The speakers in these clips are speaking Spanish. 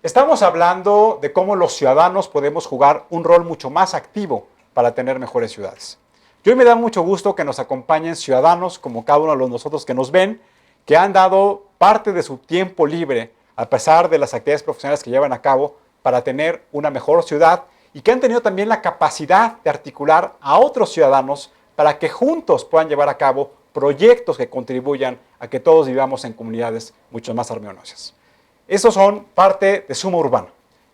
Estamos hablando de cómo los ciudadanos podemos jugar un rol mucho más activo para tener mejores ciudades. Y hoy me da mucho gusto que nos acompañen ciudadanos como cada uno de nosotros que nos ven, que han dado parte de su tiempo libre, a pesar de las actividades profesionales que llevan a cabo, para tener una mejor ciudad y que han tenido también la capacidad de articular a otros ciudadanos para que juntos puedan llevar a cabo proyectos que contribuyan a que todos vivamos en comunidades mucho más armoniosas. Estos son parte de Suma Urbana.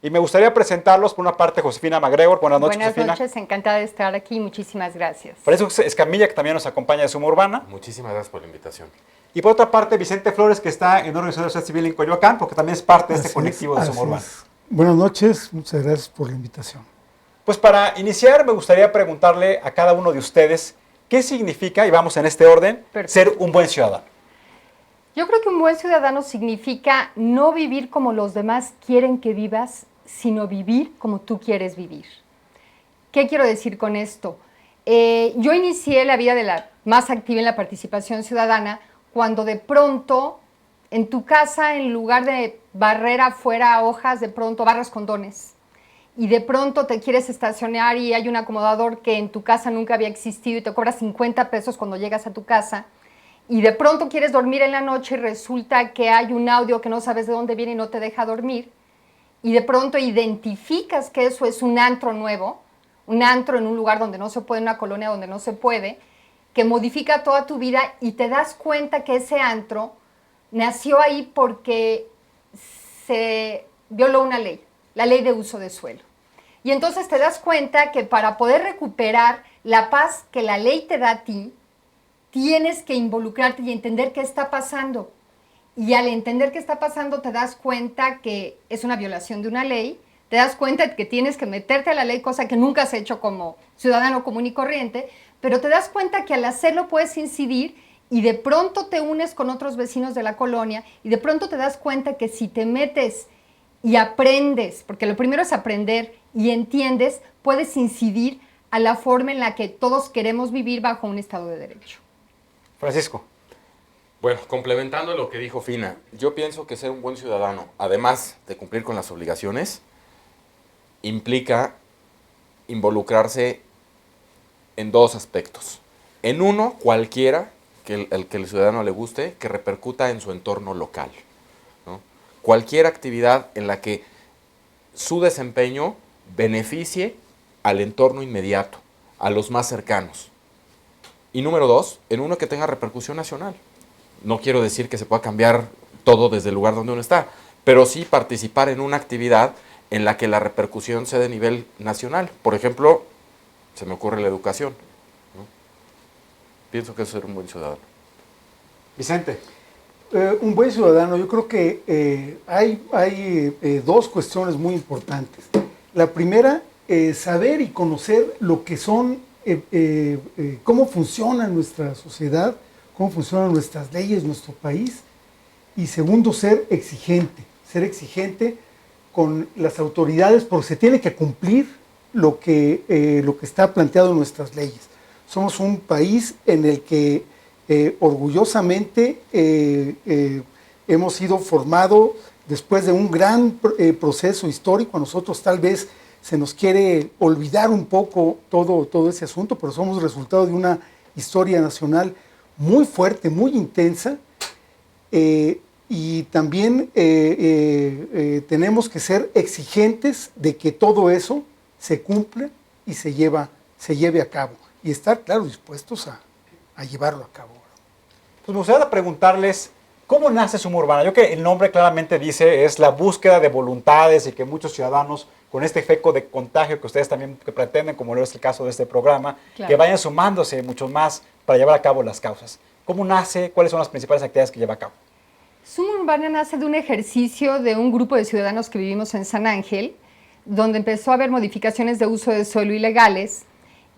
Y me gustaría presentarlos por una parte Josefina MacGregor. Buenas noches, Josefina. Buenas noches, encantada de estar aquí. Muchísimas gracias. Francisco Escamilla, que también nos acompaña de Suma Urbana. Muchísimas gracias por la invitación. Y por otra parte, Vicente Flores, que está en Organización de la Sociedad Civil en Coyoacán, porque también es parte de este colectivo de Suma Urbana. Buenas noches, muchas gracias por la invitación. Pues para iniciar, me gustaría preguntarle a cada uno de ustedes qué significa, y vamos en este orden, ser un buen ciudadano. Yo creo que un buen ciudadano significa no vivir como los demás quieren que vivas, sino vivir como tú quieres vivir. ¿Qué quiero decir con esto? Yo inicié la vida más activa en la participación ciudadana cuando de pronto en tu casa, en lugar de barrer afuera hojas, de pronto barras condones. Y de pronto te quieres estacionar y hay un acomodador que en tu casa nunca había existido y te cobra 50 pesos cuando llegas a tu casa. Y de pronto quieres dormir en la noche y resulta que hay un audio que no sabes de dónde viene y no te deja dormir. Y de pronto identificas que eso es un antro nuevo, un antro en un lugar donde no se puede, en una colonia donde no se puede, que modifica toda tu vida y te das cuenta que ese antro nació ahí porque se violó una ley, la ley de uso de suelo. Y entonces te das cuenta que para poder recuperar la paz que la ley te da a ti, tienes que involucrarte y entender qué está pasando. Y al entender qué está pasando te das cuenta que es una violación de una ley, te das cuenta de que tienes que meterte a la ley, cosa que nunca has hecho como ciudadano común y corriente, pero te das cuenta que al hacerlo puedes incidir y de pronto te unes con otros vecinos de la colonia y de pronto te das cuenta que si te metes y aprendes, porque lo primero es aprender y entiendes, puedes incidir a la forma en la que todos queremos vivir bajo un Estado de Derecho. Francisco. Bueno, complementando lo que dijo Fina, yo pienso que ser un buen ciudadano, además de cumplir con las obligaciones, implica involucrarse en dos aspectos. En uno, cualquiera, que el ciudadano le guste, que repercuta en su entorno local, ¿no? Cualquier actividad en la que su desempeño beneficie al entorno inmediato, a los más cercanos. Y número dos, en uno que tenga repercusión nacional. No quiero decir que se pueda cambiar todo desde el lugar donde uno está, pero sí participar en una actividad en la que la repercusión sea de nivel nacional. Por ejemplo, se me ocurre la educación, ¿no? Pienso que eso es ser un buen ciudadano. Vicente. Un buen ciudadano, yo creo que hay dos cuestiones muy importantes. La primera, saber y conocer lo que son, cómo funciona nuestra sociedad, cómo funcionan nuestras leyes, nuestro país. Y segundo, ser exigente con las autoridades, porque se tiene que cumplir lo que está planteado en nuestras leyes. Somos un país en el que orgullosamente hemos sido formados después de un gran proceso histórico. A nosotros tal vez se nos quiere olvidar un poco todo ese asunto, pero somos resultado de una historia nacional muy fuerte, muy intensa, y también tenemos que ser exigentes de que todo eso se cumpla y se lleve a cabo, y estar, claro, dispuestos a llevarlo a cabo. Pues me gustaría preguntarles, ¿cómo nace Suma Urbana? Yo que el nombre claramente dice, es la búsqueda de voluntades y que muchos ciudadanos, con este efecto de contagio que ustedes también pretenden, como lo es el caso de este programa, claro, que vayan sumándose mucho más para llevar a cabo las causas. ¿Cómo nace? ¿Cuáles son las principales actividades que lleva a cabo? Suma Urbana nace de un ejercicio de un grupo de ciudadanos que vivimos en San Ángel, donde empezó a haber modificaciones de uso de suelo ilegales,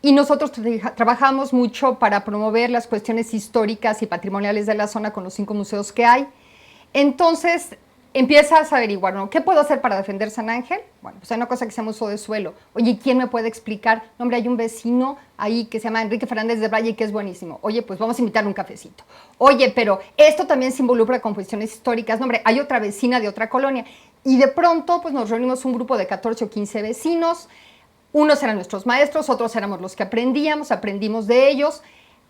y nosotros trabajamos mucho para promover las cuestiones históricas y patrimoniales de la zona con los 5 museos que hay. Entonces, empiezas a averiguar, ¿no? ¿Qué puedo hacer para defender San Ángel? Bueno, pues hay una cosa que se llama uso de suelo. Oye, ¿quién me puede explicar? No, hombre, hay un vecino ahí que se llama Enrique Fernández de Valle que es buenísimo. Oye, pues vamos a invitarle un cafecito. Oye, pero esto también se involucra con cuestiones históricas. No, hombre, hay otra vecina de otra colonia. Y de pronto, pues nos reunimos un grupo de 14 o 15 vecinos. Unos eran nuestros maestros, otros éramos los que aprendimos de ellos.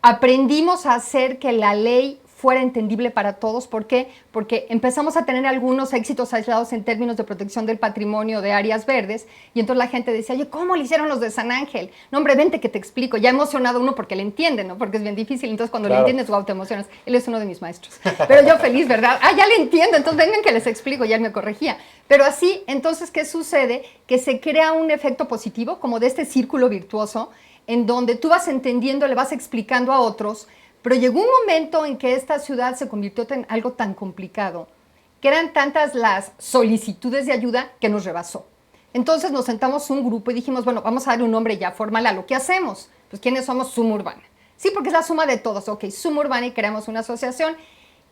Aprendimos a hacer que la ley fuera entendible para todos. ¿Por qué? Porque empezamos a tener algunos éxitos aislados en términos de protección del patrimonio de áreas verdes, y entonces la gente decía, oye, ¿cómo le hicieron los de San Ángel? No, hombre, vente que te explico. Ya emocionado uno porque le entiende, ¿no? Porque es bien difícil, entonces cuando le entiendes, wow, te emocionas. Él es uno de mis maestros. Pero yo feliz, ¿verdad? Ah, ya le entiendo, entonces vengan que les explico, ya él me corregía. Pero así, entonces, ¿qué sucede? Que se crea un efecto positivo, como de este círculo virtuoso, en donde tú vas entendiendo, le vas explicando a otros. Pero llegó un momento en que esta ciudad se convirtió en algo tan complicado, que eran tantas las solicitudes de ayuda que nos rebasó. Entonces nos sentamos un grupo y dijimos, bueno, vamos a darle un nombre ya formal a lo que hacemos. Pues, ¿quiénes somos? Suma Urbana. Sí, porque es la suma de todos. Ok, Suma Urbana, y creamos una asociación.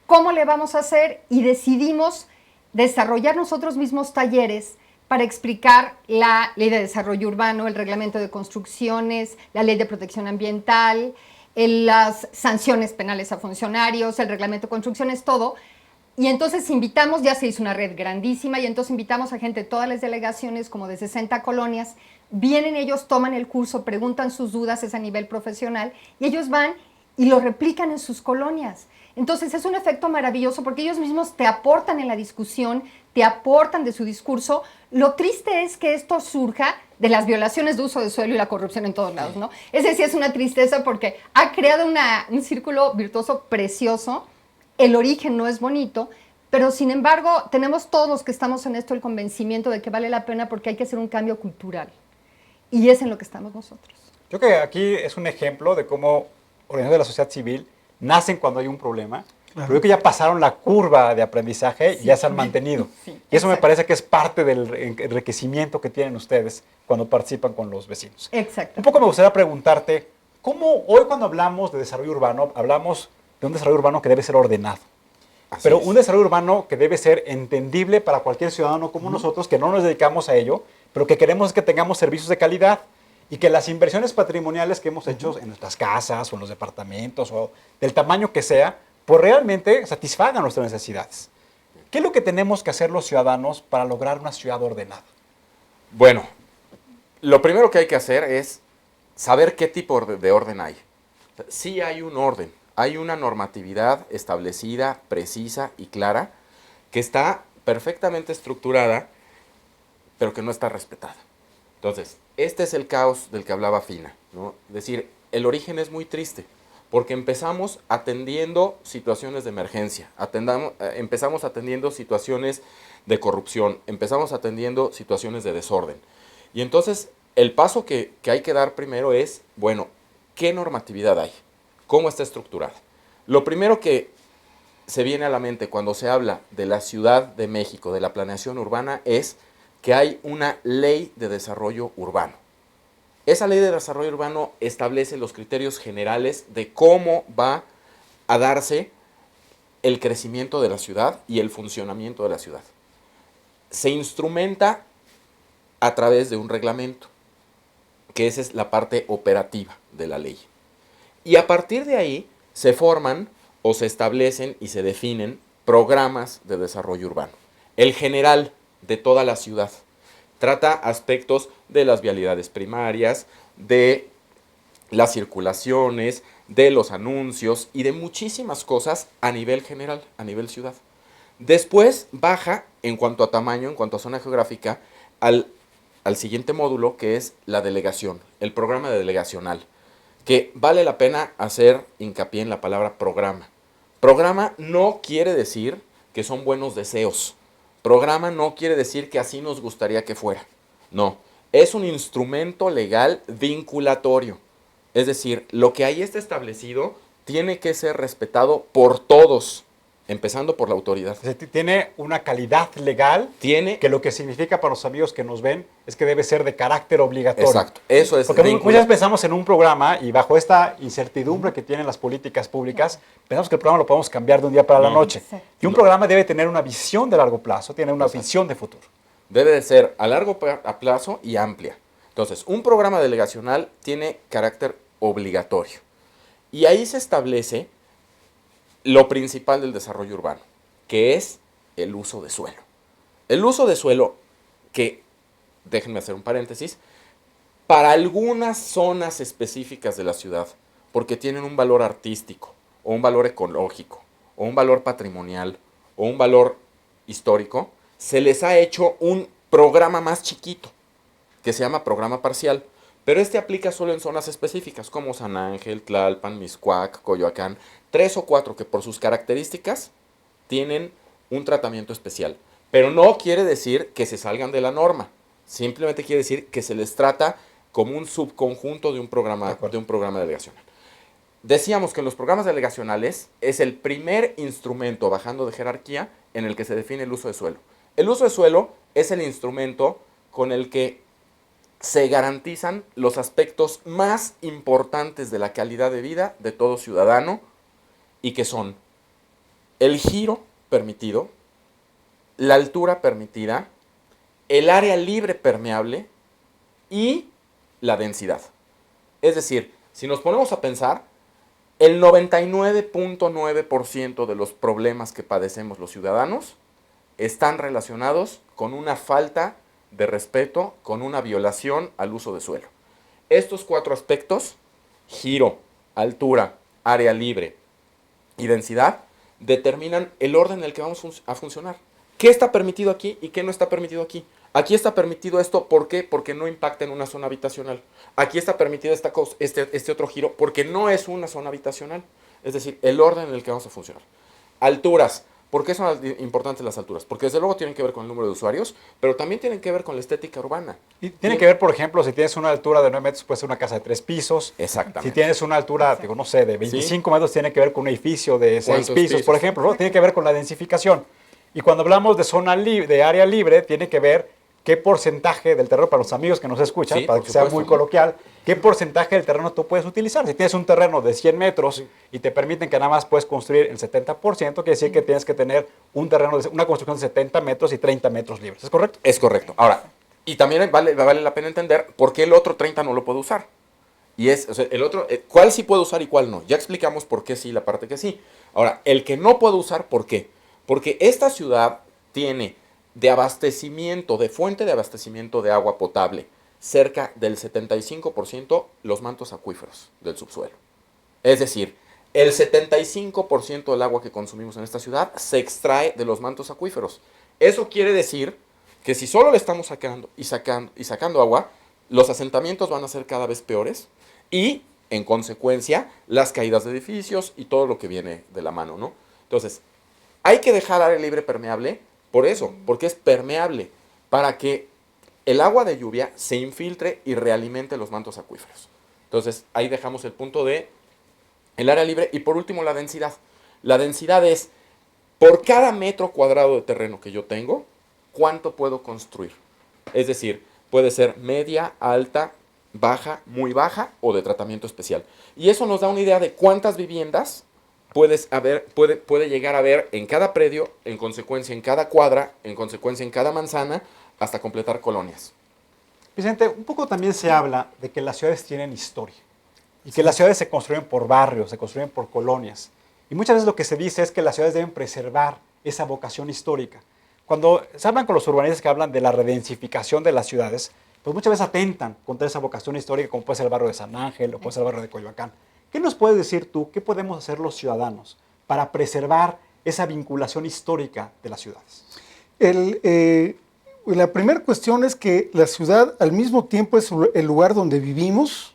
¿Cómo le vamos a hacer? Y decidimos desarrollar nosotros mismos talleres para explicar la ley de desarrollo urbano, el reglamento de construcciones, la ley de protección ambiental, las sanciones penales a funcionarios, el reglamento de construcciones, todo. Y entonces invitamos, ya se hizo una red grandísima, y entonces invitamos a gente de todas las delegaciones, como de 60 colonias. Vienen ellos, toman el curso, preguntan sus dudas, es a nivel profesional, y ellos van y lo replican en sus colonias. Entonces es un efecto maravilloso porque ellos mismos te aportan en la discusión, te aportan de su discurso. Lo triste es que esto surja de las violaciones de uso de suelo y la corrupción en todos lados, ¿no? Ese sí es una tristeza porque ha creado un círculo virtuoso precioso. El origen no es bonito, pero sin embargo tenemos todos los que estamos en esto el convencimiento de que vale la pena porque hay que hacer un cambio cultural. Y es en lo que estamos nosotros. Yo creo que aquí es un ejemplo de cómo organizaciones de la sociedad civil nacen cuando hay un problema, pero yo creo que ya pasaron la curva de aprendizaje y ya se han mantenido. Sí, y eso me parece que es parte del enriquecimiento que tienen ustedes cuando participan con los vecinos. Exacto. Un poco me gustaría preguntarte, ¿cómo hoy cuando hablamos de desarrollo urbano, hablamos de un desarrollo urbano que debe ser ordenado? Pero un desarrollo urbano que debe ser entendible para cualquier ciudadano como nosotros, que no nos dedicamos a ello, pero que queremos es que tengamos servicios de calidad y que las inversiones patrimoniales que hemos hecho en nuestras casas o en los departamentos o del tamaño que sea, pues realmente satisfagan nuestras necesidades. ¿Qué es lo que tenemos que hacer los ciudadanos para lograr una ciudad ordenada? Bueno, lo primero que hay que hacer es saber qué tipo de orden hay. Sí hay un orden, hay una normatividad establecida, precisa y clara, que está perfectamente estructurada, pero que no está respetada. Entonces, este es el caos del que hablaba Fina, ¿no? Es decir, el origen es muy triste, porque empezamos atendiendo situaciones de emergencia, empezamos atendiendo situaciones de corrupción, empezamos atendiendo situaciones de desorden. Y entonces, el paso que hay que dar primero es, bueno, ¿qué normatividad hay? ¿Cómo está estructurada? Lo primero que se viene a la mente cuando se habla de la Ciudad de México, de la planeación urbana, es que hay una ley de desarrollo urbano. Esa ley de desarrollo urbano establece los criterios generales de cómo va a darse el crecimiento de la ciudad y el funcionamiento de la ciudad. Se instrumenta a través de un reglamento, que esa es la parte operativa de la ley. Y a partir de ahí se forman o se establecen y se definen programas de desarrollo urbano. El general de toda la ciudad trata aspectos de las vialidades primarias, de las circulaciones, de los anuncios y de muchísimas cosas a nivel general, a nivel ciudad. Después baja, en cuanto a tamaño, en cuanto a zona geográfica, al siguiente módulo, que es la delegación, el programa de delegacional, que vale la pena hacer hincapié en la palabra programa. Programa no quiere decir que son buenos deseos. Programa no quiere decir que así nos gustaría que fuera. No, es un instrumento legal vinculatorio. Es decir, lo que ahí está establecido tiene que ser respetado por todos. empezando por la autoridad. O sea, tiene una calidad legal Tiene, que lo que significa para los amigos que nos ven es que debe ser de carácter obligatorio. exacto, eso es. Porque muchas vinculante. veces pensamos en un programa y bajo esta incertidumbre que tienen las políticas públicas, pensamos que el programa lo podemos cambiar de un día para la noche. Exacto. Y un programa debe tener una visión de largo plazo, tiene una visión de futuro. Debe de ser a largo plazo y amplia. Entonces, un programa delegacional tiene carácter obligatorio. Y ahí se establece lo principal del desarrollo urbano, que es el uso de suelo. El uso de suelo que, déjenme hacer un paréntesis, para algunas zonas específicas de la ciudad, porque tienen un valor artístico, o un valor ecológico, o un valor patrimonial, o un valor histórico, se les ha hecho un programa más chiquito, que se llama programa parcial, pero este aplica solo en zonas específicas, como San Ángel, Tlalpan, Mixcoac, Coyoacán, 3 o 4 que por sus características tienen un tratamiento especial. Pero no quiere decir que se salgan de la norma, simplemente quiere decir que se les trata como un subconjunto de un programa delegacional. Decíamos que en los programas delegacionales es el primer instrumento, bajando de jerarquía, en el que se define el uso de suelo. El uso de suelo es el instrumento con el que se garantizan los aspectos más importantes de la calidad de vida de todo ciudadano, y que son el giro permitido, la altura permitida, el área libre permeable y la densidad. Es decir, si nos ponemos a pensar, el 99.9% de los problemas que padecemos los ciudadanos están relacionados con una falta de respeto, con una violación al uso de suelo. Estos 4 aspectos, giro, altura, área libre y densidad, determinan el orden en el que vamos a funcionar. ¿Qué está permitido aquí y qué no está permitido aquí? Aquí está permitido esto, ¿por qué? Porque no impacta en una zona habitacional. Aquí está permitido este otro giro porque no es una zona habitacional. Es decir, el orden en el que vamos a funcionar. Alturas. ¿Por qué son importantes las alturas? Porque desde luego tienen que ver con el número de usuarios, pero también tienen que ver con la estética urbana. Y tiene que ver, por ejemplo, si tienes una altura de 9 metros, puede ser una casa de 3 pisos. Exactamente. Si tienes una altura, digo, no sé, de 25 metros, tiene que ver con un edificio de 6 ¿Cuántos pisos, pisos? por ejemplo, ¿no? Tiene que ver con la densificación. Y cuando hablamos de de área libre, tiene que ver qué porcentaje del terreno, para los amigos que nos escuchan, Sí, para por que sea supuesto. muy coloquial, qué porcentaje del terreno tú puedes utilizar. Si tienes un terreno de 100 metros y te permiten que nada más puedes construir el 70%, quiere decir que tienes que tener un terreno, una construcción de 70 metros y 30 metros libres. ¿Es correcto? Es correcto. Ahora, y también vale la pena entender por qué el otro 30 no lo puedo usar. Y es, o sea, el otro, ¿cuál sí puedo usar y cuál no? Ya explicamos por qué sí, la parte que sí. Ahora, el que no puedo usar, ¿por qué? Porque esta ciudad tiene de abastecimiento, de fuente de abastecimiento de agua potable, cerca del 75% los mantos acuíferos del subsuelo. Es decir, el 75% del agua que consumimos en esta ciudad se extrae de los mantos acuíferos. Eso quiere decir que si solo le estamos sacando y sacando agua, los asentamientos van a ser cada vez peores y, en consecuencia, las caídas de edificios y todo lo que viene de la mano, ¿no? Entonces, hay que dejar área libre permeable por eso, porque es permeable, para que el agua de lluvia se infiltre y realimente los mantos acuíferos. Entonces, ahí dejamos el punto de el área libre. Y por último, la densidad. La densidad es, por cada metro cuadrado de terreno que yo tengo, ¿cuánto puedo construir? Es decir, puede ser media, alta, baja, muy baja o de tratamiento especial. Y eso nos da una idea de cuántas viviendas puede llegar a haber en cada predio, en consecuencia en cada cuadra, en consecuencia en cada manzana, hasta completar colonias. Vicente, un poco también se habla de que las ciudades tienen historia y que las ciudades se construyen por barrios, se construyen por colonias. Y muchas veces lo que se dice es que las ciudades deben preservar esa vocación histórica. Cuando se hablan con los urbanistas que hablan de la redensificación de las ciudades, pues muchas veces atentan contra esa vocación histórica, como puede ser el barrio de San Ángel o puede ser el barrio de Coyoacán. ¿Qué nos puedes decir tú? ¿Qué podemos hacer los ciudadanos para preservar esa vinculación histórica de las ciudades? La primera cuestión es que la ciudad al mismo tiempo es el lugar donde vivimos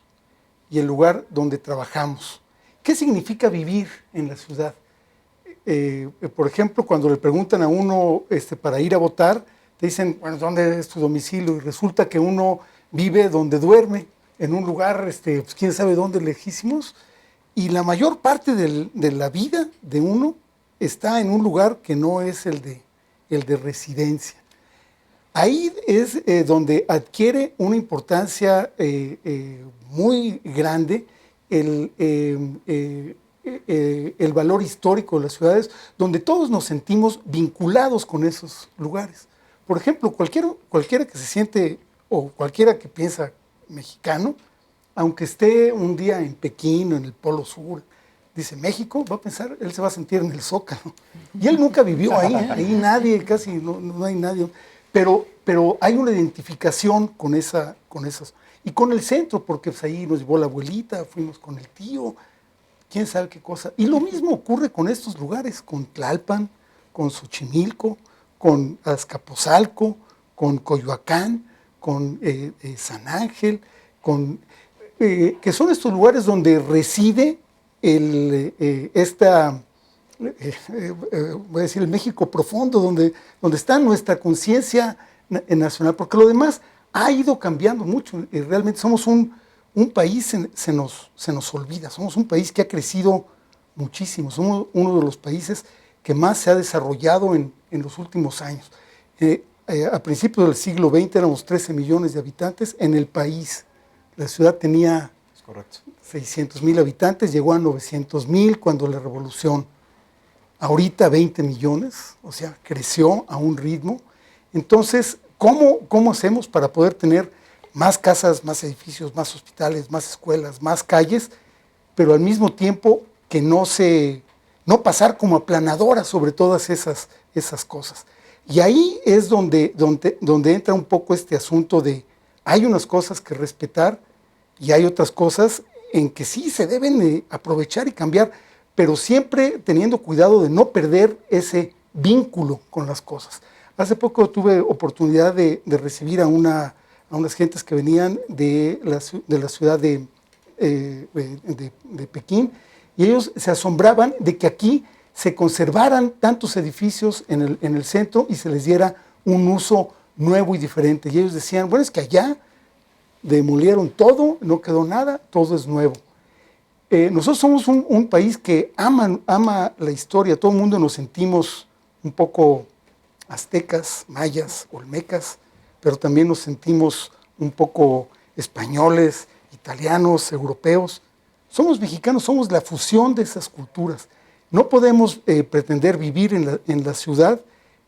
y el lugar donde trabajamos. ¿Qué significa vivir en la ciudad? Por ejemplo, cuando le preguntan a uno para ir a votar, te dicen, bueno, ¿dónde es tu domicilio? Y resulta que uno vive donde duerme, en un lugar, pues, quién sabe dónde, lejísimos. Y la mayor parte de la vida de uno está en un lugar que no es el de residencia. Ahí es donde adquiere una importancia muy grande el valor histórico de las ciudades, donde todos nos sentimos vinculados con esos lugares. Por ejemplo, cualquiera que se siente, o cualquiera que piensa mexicano, aunque esté un día en Pekín o en el Polo Sur, dice México, va a pensar, él se va a sentir en el Zócalo. Y él nunca vivió ahí, ahí nadie, casi no hay nadie. Pero hay una identificación con esas. Y con el centro, porque pues, ahí nos llevó la abuelita, fuimos con el tío, quién sabe qué cosa. Y lo mismo ocurre con estos lugares, con Tlalpan, con Xochimilco, con Azcapotzalco, con Coyoacán, con San Ángel, que son estos lugares donde reside voy a decir, el México profundo, donde está nuestra conciencia nacional, porque lo demás ha ido cambiando mucho. Realmente somos un país, se nos olvida, somos un país que ha crecido muchísimo, somos uno de los países que más se ha desarrollado en los últimos años. A principios del siglo XX éramos 13 millones de habitantes en el país. La ciudad tenía 600,000 habitantes, llegó a 900,000 cuando la revolución. Ahorita 20 millones, o sea, creció a un ritmo. Entonces, ¿cómo hacemos para poder tener más casas, más edificios, más hospitales, más escuelas, más calles, pero al mismo tiempo que no pasar como aplanadora sobre todas esas cosas? Y ahí es donde entra un poco este asunto de hay unas cosas que respetar y hay otras cosas en que sí se deben aprovechar y cambiar, pero siempre teniendo cuidado de no perder ese vínculo con las cosas. Hace poco tuve oportunidad de recibir a unas gentes que venían de la ciudad de Pekín, y ellos se asombraban de que aquí se conservaran tantos edificios en el centro y se les diera un uso nuevo y diferente. Y ellos decían, bueno, es que allá demolieron todo, no quedó nada, todo es nuevo. Nosotros somos un país que ama la historia, todo el mundo nos sentimos un poco aztecas, mayas, olmecas, pero también nos sentimos un poco españoles, italianos, europeos. Somos mexicanos, somos la fusión de esas culturas. No podemos pretender vivir en la ciudad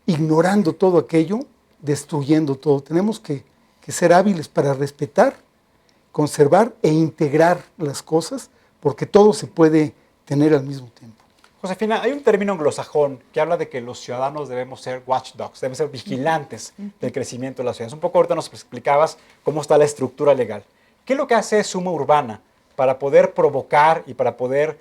ignorando todo aquello, destruyendo todo. Tenemos que ser hábiles para respetar, conservar e integrar las cosas, porque todo se puede tener al mismo tiempo. Josefina, hay un término anglosajón que habla de que los ciudadanos debemos ser watchdogs, debemos ser vigilantes del crecimiento de las ciudades. Un poco ahorita nos explicabas cómo está la estructura legal. ¿Qué es lo que hace Suma Urbana para poder provocar y para poder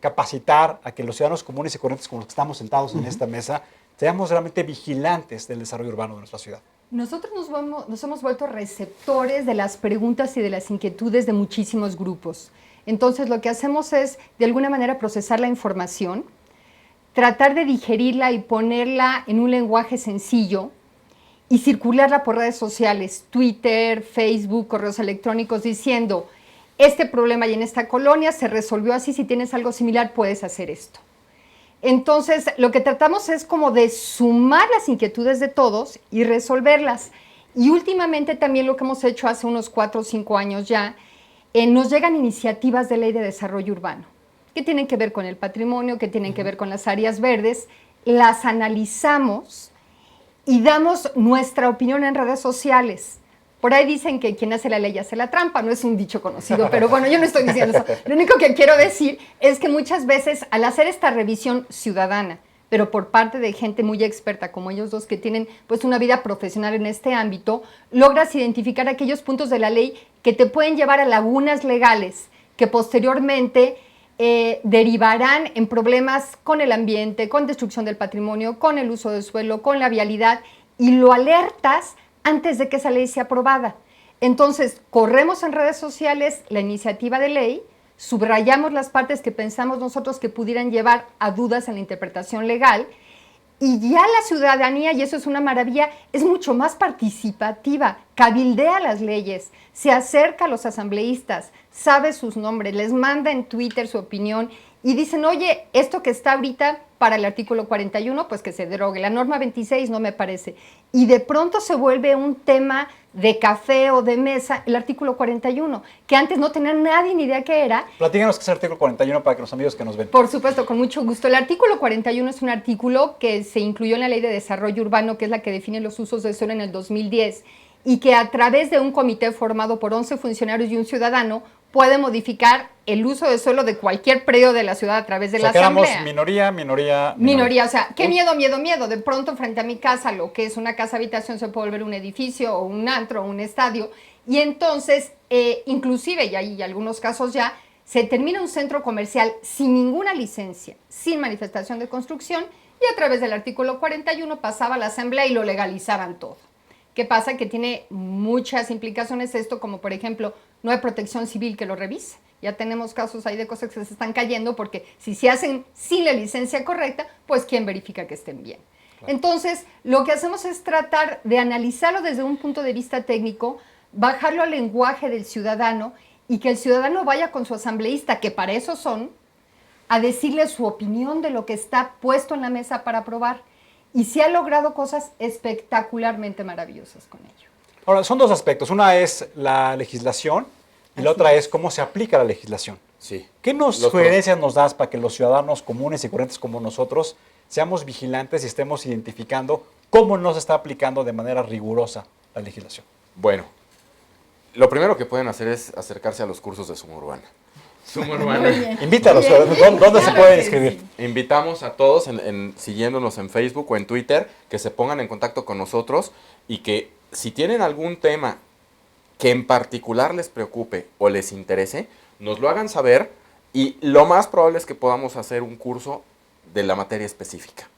capacitar a que los ciudadanos comunes y corrientes como los que estamos sentados en esta mesa seamos realmente vigilantes del desarrollo urbano de nuestra ciudad? Nosotros nos hemos vuelto receptores de las preguntas y de las inquietudes de muchísimos grupos. Entonces, lo que hacemos es, de alguna manera, procesar la información, tratar de digerirla y ponerla en un lenguaje sencillo y circularla por redes sociales, Twitter, Facebook, correos electrónicos, diciendo, este problema hay en esta colonia, se resolvió así, si tienes algo similar puedes hacer esto. Entonces, lo que tratamos es como de sumar las inquietudes de todos y resolverlas. Y últimamente también lo que hemos hecho hace unos 4 o 5 años ya, nos llegan iniciativas de ley de desarrollo urbano, que tienen que ver con el patrimonio, que tienen que ver con las áreas verdes, las analizamos y damos nuestra opinión en redes sociales. Por ahí dicen que quien hace la ley hace la trampa, no es un dicho conocido, pero bueno, yo no estoy diciendo eso. Lo único que quiero decir es que muchas veces al hacer esta revisión ciudadana, pero por parte de gente muy experta como ellos dos que tienen pues una vida profesional en este ámbito, logras identificar aquellos puntos de la ley que te pueden llevar a lagunas legales que posteriormente derivarán en problemas con el ambiente, con destrucción del patrimonio, con el uso del suelo, con la vialidad, y lo alertas antes de que esa ley sea aprobada. Entonces, corremos en redes sociales la iniciativa de ley, subrayamos las partes que pensamos nosotros que pudieran llevar a dudas en la interpretación legal, y ya la ciudadanía, y eso es una maravilla, es mucho más participativa, cabildea las leyes, se acerca a los asambleístas, sabe sus nombres, les manda en Twitter su opinión y dicen, oye, esto que está ahorita para el artículo 41, pues que se derogue. La norma 26 no me parece. Y de pronto se vuelve un tema de café o de mesa el artículo 41, que antes no tenía nadie ni idea qué era. Platícanos qué es el artículo 41 para que los amigos que nos ven. Por supuesto, con mucho gusto. El artículo 41 es un artículo que se incluyó en la Ley de Desarrollo Urbano, que es la que define los usos del suelo en el 2010, y que a través de un comité formado por 11 funcionarios y un ciudadano puede modificar el uso del suelo de cualquier predio de la ciudad a través de la asamblea. Minoría, o sea, qué miedo. De pronto frente a mi casa, lo que es una casa habitación se puede volver un edificio o un antro o un estadio. Y entonces, inclusive, y hay algunos casos ya, se termina un centro comercial sin ninguna licencia, sin manifestación de construcción, y a través del artículo 41 pasaba a la asamblea y lo legalizaban todo. ¿Qué pasa? Que tiene muchas implicaciones esto, como por ejemplo, no hay protección civil que lo revise. Ya tenemos casos ahí de cosas que se están cayendo porque si se hacen sin la licencia correcta, pues ¿quién verifica que estén bien? Claro. Entonces, lo que hacemos es tratar de analizarlo desde un punto de vista técnico, bajarlo al lenguaje del ciudadano y que el ciudadano vaya con su asambleísta, que para eso son, a decirle su opinión de lo que está puesto en la mesa para aprobar. Y se ha logrado cosas espectacularmente maravillosas con ello. Ahora, son dos aspectos. Una es la legislación y la otra es cómo se aplica la legislación. Sí. ¿Qué sugerencias nos das para que los ciudadanos comunes y corrientes como nosotros seamos vigilantes y estemos identificando cómo no se está aplicando de manera rigurosa la legislación? Bueno, lo primero que pueden hacer es acercarse a los cursos de Suma Urbana. Suma Urbana. Invítalos, ¿dónde se pueden inscribir? Sí. Invitamos a todos, siguiéndonos en Facebook o en Twitter, que se pongan en contacto con nosotros y que si tienen algún tema que en particular les preocupe o les interese, nos lo hagan saber y lo más probable es que podamos hacer un curso de la materia específica.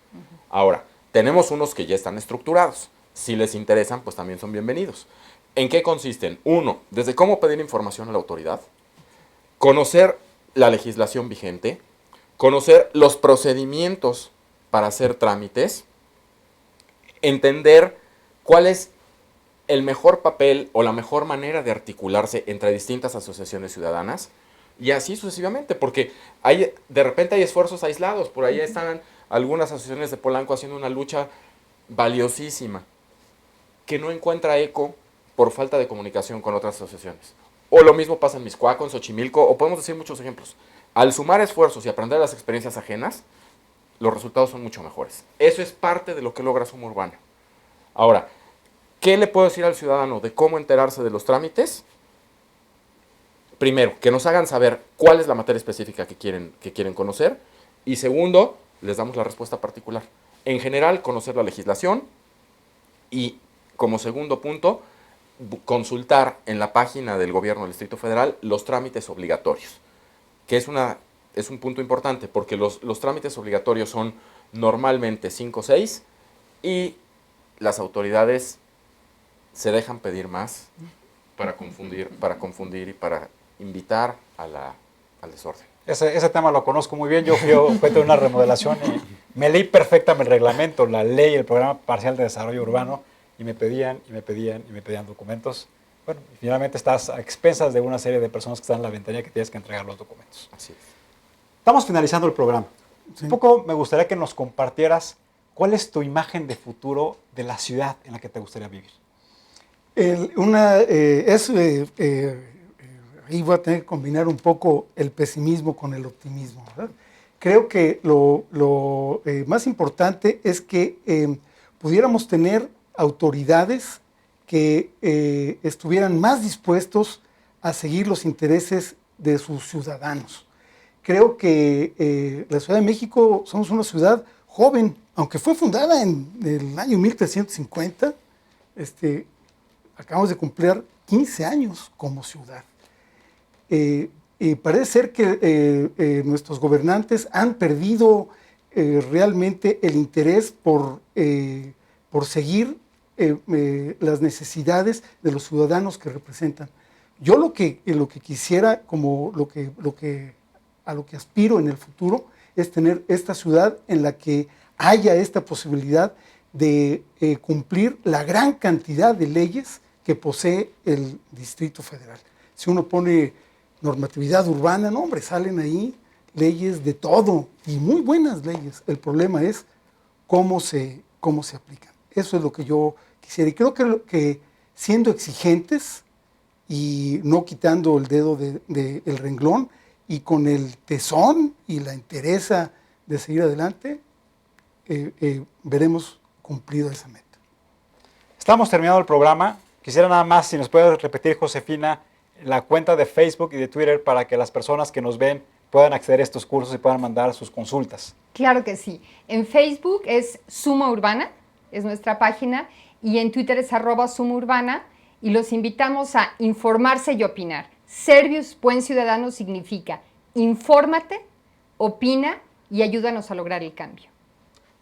Ahora, tenemos unos que ya están estructurados. Si les interesan, pues también son bienvenidos. ¿En qué consisten? Uno, desde cómo pedir información a la autoridad, conocer la legislación vigente, conocer los procedimientos para hacer trámites, entender cuál es el mejor papel o la mejor manera de articularse entre distintas asociaciones ciudadanas y así sucesivamente, porque de repente hay esfuerzos aislados. Por ahí están algunas asociaciones de Polanco haciendo una lucha valiosísima que no encuentra eco por falta de comunicación con otras asociaciones. O lo mismo pasa en Mixcoac, en Xochimilco, o podemos decir muchos ejemplos. Al sumar esfuerzos y aprender las experiencias ajenas, los resultados son mucho mejores. Eso es parte de lo que logra Suma Urbana. Ahora, ¿qué le puedo decir al ciudadano de cómo enterarse de los trámites? Primero, que nos hagan saber cuál es la materia específica que quieren conocer. Y segundo, les damos la respuesta particular. En general, conocer la legislación. Y como segundo punto, consultar en la página del Gobierno del Distrito Federal los trámites obligatorios, que es un punto importante porque los trámites obligatorios son normalmente 5 o 6 y las autoridades se dejan pedir más para confundir y para invitar al desorden. Ese tema lo conozco muy bien. Yo fui objeto de una remodelación y me leí perfectamente el reglamento, la ley, el programa parcial de desarrollo urbano. Y me pedían documentos. Bueno, y finalmente estás a expensas de una serie de personas que están en la ventanilla que tienes que entregar los documentos. Así es. Estamos finalizando el programa. Sí. Un poco me gustaría que nos compartieras cuál es tu imagen de futuro de la ciudad en la que te gustaría vivir. Ahí voy a tener que combinar un poco el pesimismo con el optimismo, ¿verdad? Creo que lo más importante es que pudiéramos tener autoridades que estuvieran más dispuestos a seguir los intereses de sus ciudadanos. Creo que la Ciudad de México somos una ciudad joven, aunque fue fundada en el año 1350, acabamos de cumplir 15 años como ciudad. Y parece ser que nuestros gobernantes han perdido realmente el interés por seguir las necesidades de los ciudadanos que representan. Yo lo que quisiera, como a lo que aspiro en el futuro, es tener esta ciudad en la que haya esta posibilidad de cumplir la gran cantidad de leyes que posee el Distrito Federal. Si uno pone normatividad urbana, no hombre, salen ahí leyes de todo y muy buenas leyes. El problema es cómo se aplican. Eso es lo que yo quisiera. Y creo que siendo exigentes y no quitando el dedo del renglón y con el tesón y la entereza de seguir adelante, veremos cumplido esa meta. Estamos terminando el programa. Quisiera nada más, si nos puede repetir, Josefina, la cuenta de Facebook y de Twitter para que las personas que nos ven puedan acceder a estos cursos y puedan mandar sus consultas. Claro que sí. En Facebook es Suma Urbana, es nuestra página, y en Twitter es @SumaUrbana, y los invitamos a informarse y opinar. Ser buen ciudadano significa infórmate, opina y ayúdanos a lograr el cambio.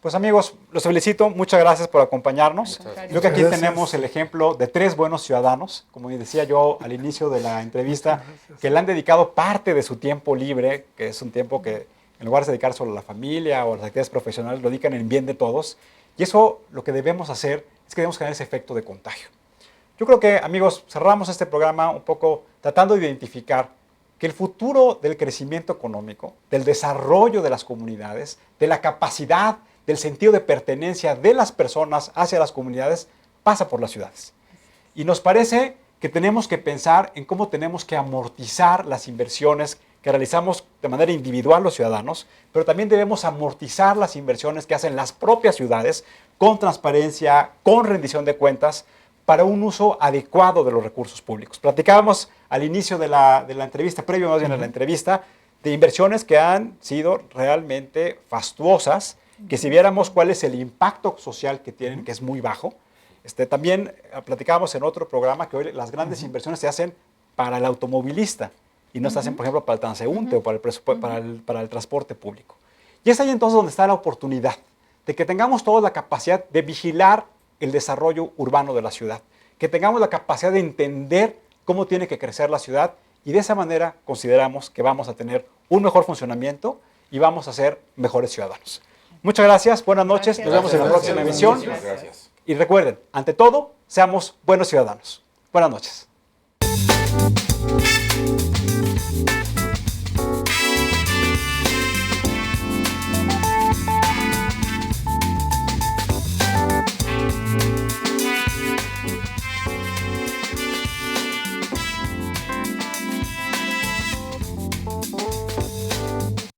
Pues amigos, los felicito, muchas gracias por acompañarnos. Creo que aquí Gracias. tenemos el ejemplo de 3 buenos ciudadanos, como decía yo al inicio de la entrevista, que le han dedicado parte de su tiempo libre, que es un tiempo que en lugar de dedicar solo a la familia o a las actividades profesionales, lo dedican en bien de todos. Y eso lo que debemos hacer es que debemos generar ese efecto de contagio. Yo creo que, amigos, cerramos este programa un poco tratando de identificar que el futuro del crecimiento económico, del desarrollo de las comunidades, de la capacidad, del sentido de pertenencia de las personas hacia las comunidades, pasa por las ciudades. Y nos parece que tenemos que pensar en cómo tenemos que amortizar las inversiones que realizamos de manera individual los ciudadanos, pero también debemos amortizar las inversiones que hacen las propias ciudades con transparencia, con rendición de cuentas, para un uso adecuado de los recursos públicos. Platicábamos al inicio de la entrevista, previo más bien a la entrevista, de inversiones que han sido realmente fastuosas, que si viéramos cuál es el impacto social que tienen, que es muy bajo. También platicábamos en otro programa que hoy las grandes inversiones se hacen para el automovilista y no se hacen, por ejemplo, para el transeúnte o para el transporte público. Y es ahí entonces donde está la oportunidad de que tengamos toda la capacidad de vigilar el desarrollo urbano de la ciudad, que tengamos la capacidad de entender cómo tiene que crecer la ciudad y de esa manera consideramos que vamos a tener un mejor funcionamiento y vamos a ser mejores ciudadanos. Muchas gracias, buenas noches, Gracias. nos vemos en la próxima emisión. Muchísimas gracias. Y recuerden, ante todo, seamos buenos ciudadanos. Buenas noches.